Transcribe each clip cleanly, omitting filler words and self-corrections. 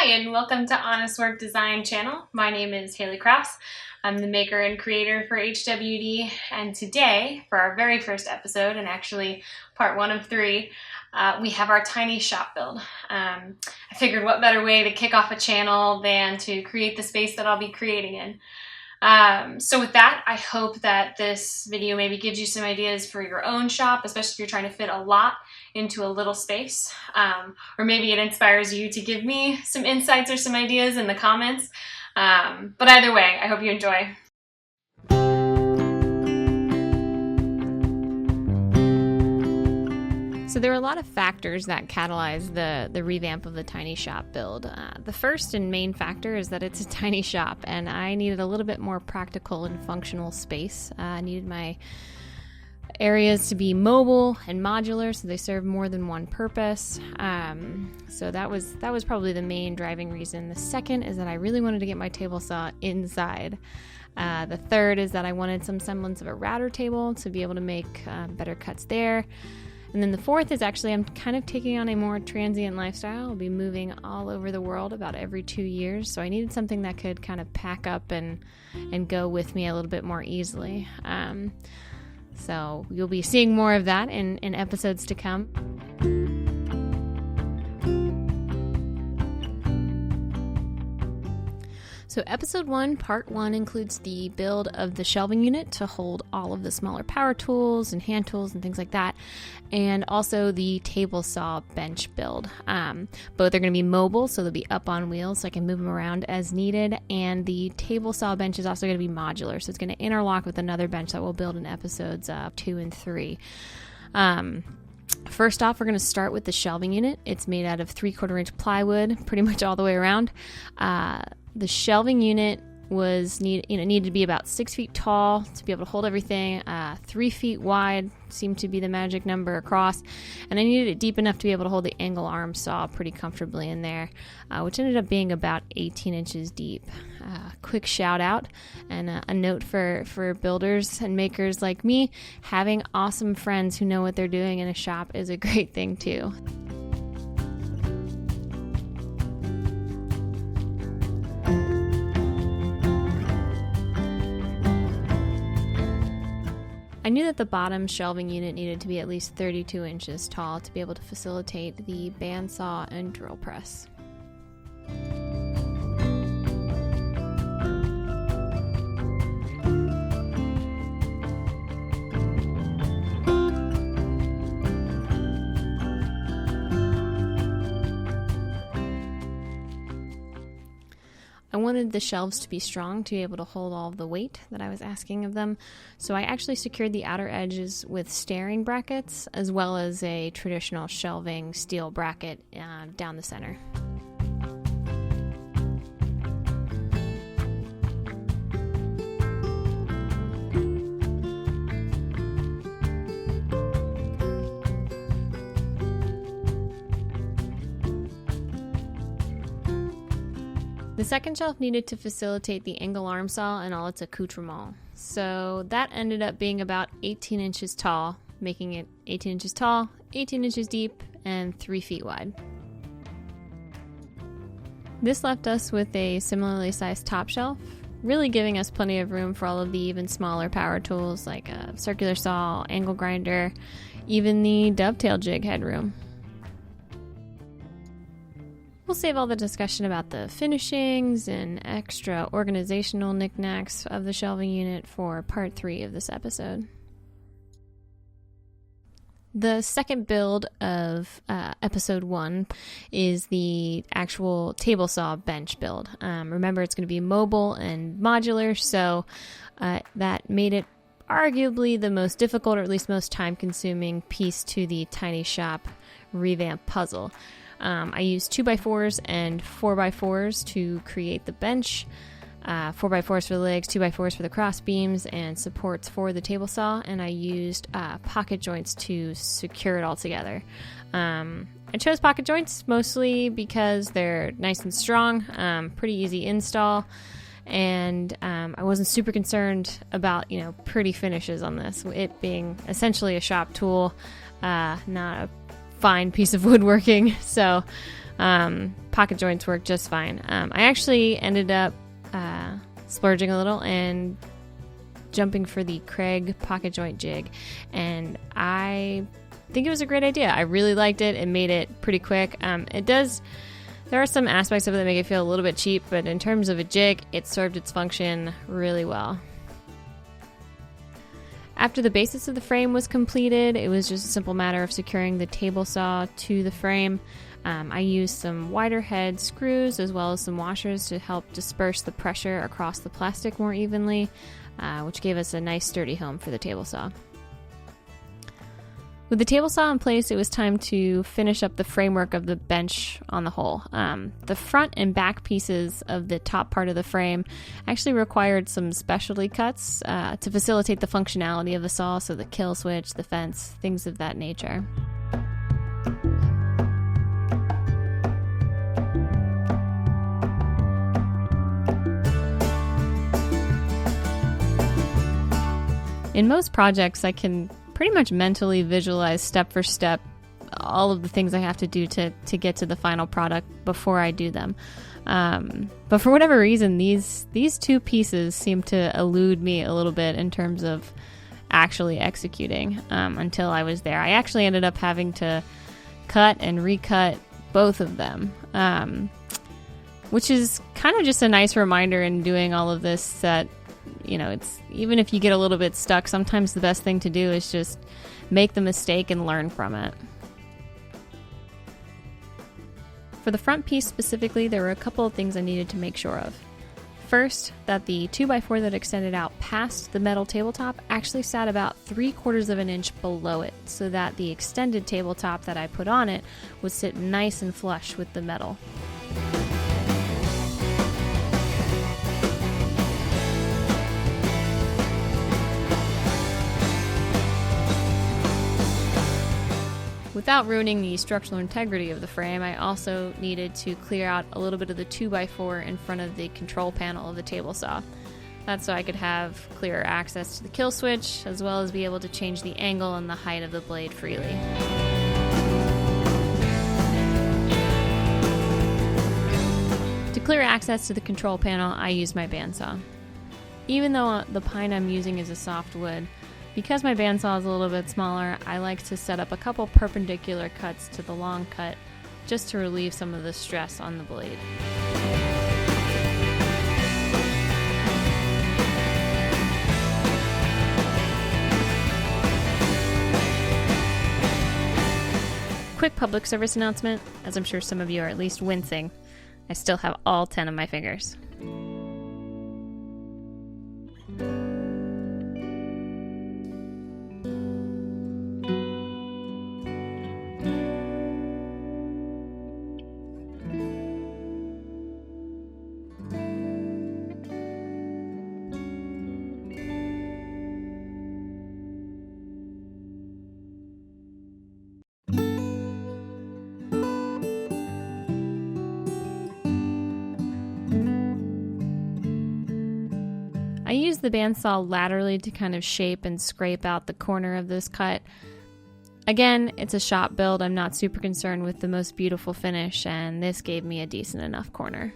Hi, and welcome to Honest Work Design channel. My name is Haley Krause. I'm the maker and creator for HWD, and today, for our very first episode, and actually part 1 of 3, we have our tiny shop build. I figured what better way to kick off a channel than to create the space that I'll be creating in. So with that, I hope that this video maybe gives you some ideas for your own shop, especially if you're trying to fit a lot into a little space. Or maybe it inspires you to give me some insights or some ideas in the comments. But either way, I hope you enjoy. So there were a lot of factors that catalyzed the revamp of the tiny shop build. The first and main factor is that it's a tiny shop, and I needed a little bit more practical and functional space. I needed my areas to be mobile and modular, so they serve more than one purpose. So that was probably the main driving reason. The second is that I really wanted to get my table saw inside. The third is that I wanted some semblance of a router table to be able to make better cuts there. And then the fourth is actually I'm kind of taking on a more transient lifestyle. I'll be moving all over the world about every 2 years, so I needed something that could kind of pack up and go with me a little bit more easily. So you'll be seeing more of that in episodes to come. So episode 1, part 1, includes the build of the shelving unit to hold all of the smaller power tools and hand tools and things like that, and also the table saw bench build. Both are going to be mobile, so they'll be up on wheels so I can move them around as needed, and the table saw bench is also going to be modular, so it's going to interlock with another bench that we'll build in episodes 2 and 3. First off, we're going to start with the shelving unit. It's made out of 3/4 inch plywood, pretty much all the way around. The shelving unit needed to be about 6 feet tall to be able to hold everything. 3 feet wide seemed to be the magic number across, and I needed it deep enough to be able to hold the angle arm saw pretty comfortably in there, which ended up being about 18 inches deep. Quick shout out and a note for builders and makers like me: having awesome friends who know what they're doing in a shop is a great thing too. I knew that the bottom shelving unit needed to be at least 32 inches tall to be able to facilitate the bandsaw and drill press. I wanted the shelves to be strong to be able to hold all of the weight that I was asking of them, so I actually secured the outer edges with staring brackets as well as a traditional shelving steel bracket down the center. The second shelf needed to facilitate the angle arm saw and all its accoutrements. So that ended up being about 18 inches tall, making it 18 inches tall, 18 inches deep, and 3 feet wide. This left us with a similarly sized top shelf, really giving us plenty of room for all of the even smaller power tools like a circular saw, angle grinder, even the dovetail jig headroom. We'll save all the discussion about the finishings and extra organizational knickknacks of the shelving unit for part 3 of this episode. The second build of episode 1 is the actual table saw bench build. Remember, it's going to be mobile and modular, so that made it arguably the most difficult, or at least most time-consuming piece to the tiny shop revamp puzzle. I used 2x4s and 4x4s to create the bench. 4x4s for the legs, 2x4s for the cross beams, and supports for the table saw, and I used pocket joints to secure it all together. I chose pocket joints mostly because they're nice and strong, pretty easy install, and I wasn't super concerned about, pretty finishes on this, it being essentially a shop tool, not a fine piece of woodworking. So Pocket joints work just fine. I actually ended up splurging a little and jumping for the Craig pocket joint jig, and I think it was a great idea. I really liked it. It made it pretty quick. There are some aspects of it that make it feel a little bit cheap, but in terms of a jig, it served its function really well. After the basis of the frame was completed, it was just a simple matter of securing the table saw to the frame. I used some wider head screws as well as some washers to help disperse the pressure across the plastic more evenly, which gave us a nice sturdy home for the table saw. With the table saw in place, it was time to finish up the framework of the bench on the whole. The front and back pieces of the top part of the frame actually required some specialty cuts to facilitate the functionality of the saw, so the kill switch, the fence, things of that nature. In most projects, I can pretty much mentally visualize step for step all of the things I have to do to get to the final product before I do them. But for whatever reason, these two pieces seem to elude me a little bit in terms of actually executing until I was there. I actually ended up having to cut and recut both of them, which is kind of just a nice reminder in doing all of this that, you know, it's even if you get a little bit stuck, sometimes the best thing to do is just make the mistake and learn from it. For the front piece specifically, there were a couple of things I needed to make sure of. First, that the 2x4 that extended out past the metal tabletop actually sat about 3/4 of an inch below it, so that the extended tabletop that I put on it would sit nice and flush with the metal. Without ruining the structural integrity of the frame, I also needed to clear out a little bit of the 2x4 in front of the control panel of the table saw. That's so I could have clearer access to the kill switch, as well as be able to change the angle and the height of the blade freely. To clear access to the control panel, I used my bandsaw. Even though the pine I'm using is a soft wood, because my bandsaw is a little bit smaller, I like to set up a couple perpendicular cuts to the long cut just to relieve some of the stress on the blade. Quick public service announcement, as I'm sure some of you are at least wincing. I still have all 10 of my fingers. I use the bandsaw laterally to kind of shape and scrape out the corner of this cut. Again, it's a shop build. I'm not super concerned with the most beautiful finish, and this gave me a decent enough corner.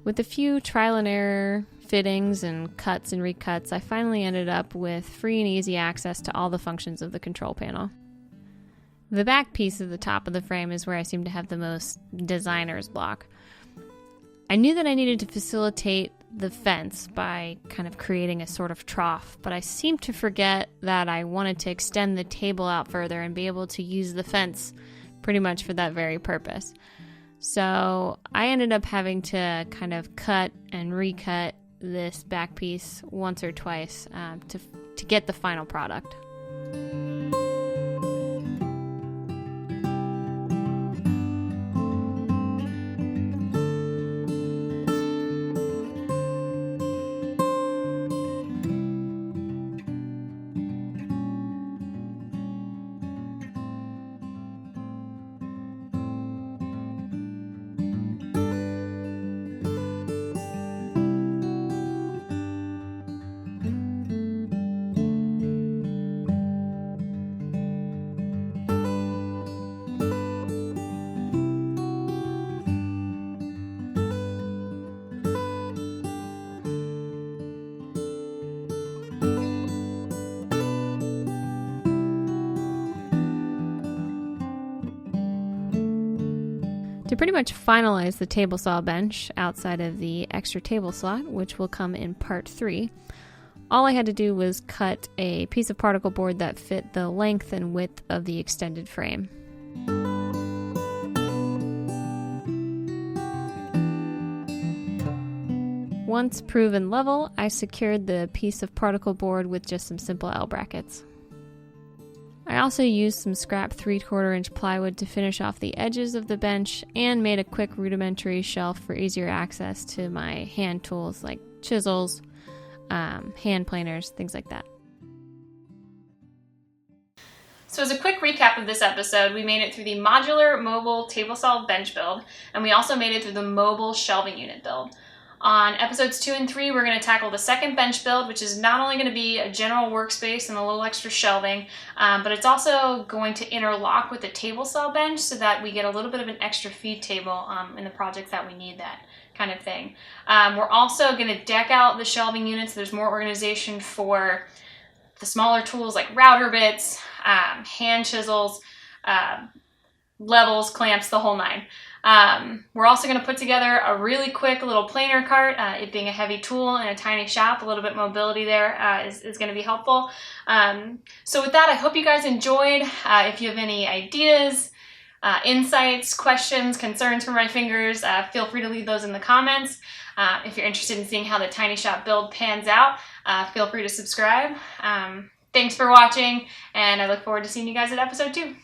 With a few trial and error fittings and cuts and recuts, I finally ended up with free and easy access to all the functions of the control panel. The back piece of the top of the frame is where I seem to have the most designer's block. I knew that I needed to facilitate the fence by kind of creating a sort of trough, but I seemed to forget that I wanted to extend the table out further and be able to use the fence pretty much for that very purpose. So I ended up having to kind of cut and recut this back piece once or twice to get the final product. To pretty much finalize the table saw bench outside of the extra table slot, which will come in part 3, all I had to do was cut a piece of particle board that fit the length and width of the extended frame. Once proven level, I secured the piece of particle board with just some simple L brackets. I also used some scrap 3/4 inch plywood to finish off the edges of the bench and made a quick rudimentary shelf for easier access to my hand tools like chisels, hand planers, things like that. So as a quick recap of this episode, we made it through the modular mobile table saw bench build, and we also made it through the mobile shelving unit build. On episodes 2 and 3, we're going to tackle the second bench build, which is not only going to be a general workspace and a little extra shelving, but it's also going to interlock with the table saw bench so that we get a little bit of an extra feed table in the projects that we need that kind of thing. We're also going to deck out the shelving units. There's more organization for the smaller tools like router bits, hand chisels, levels, clamps, the whole nine. We're also going to put together a really quick little planer cart. It being a heavy tool in a tiny shop, a little bit mobility there is going to be helpful. So with that, I hope you guys enjoyed. If you have any ideas, insights, questions, concerns for my fingers, feel free to leave those in the comments. If you're interested in seeing how the tiny shop build pans out, feel free to subscribe. Thanks for watching, and I look forward to seeing you guys at episode 2.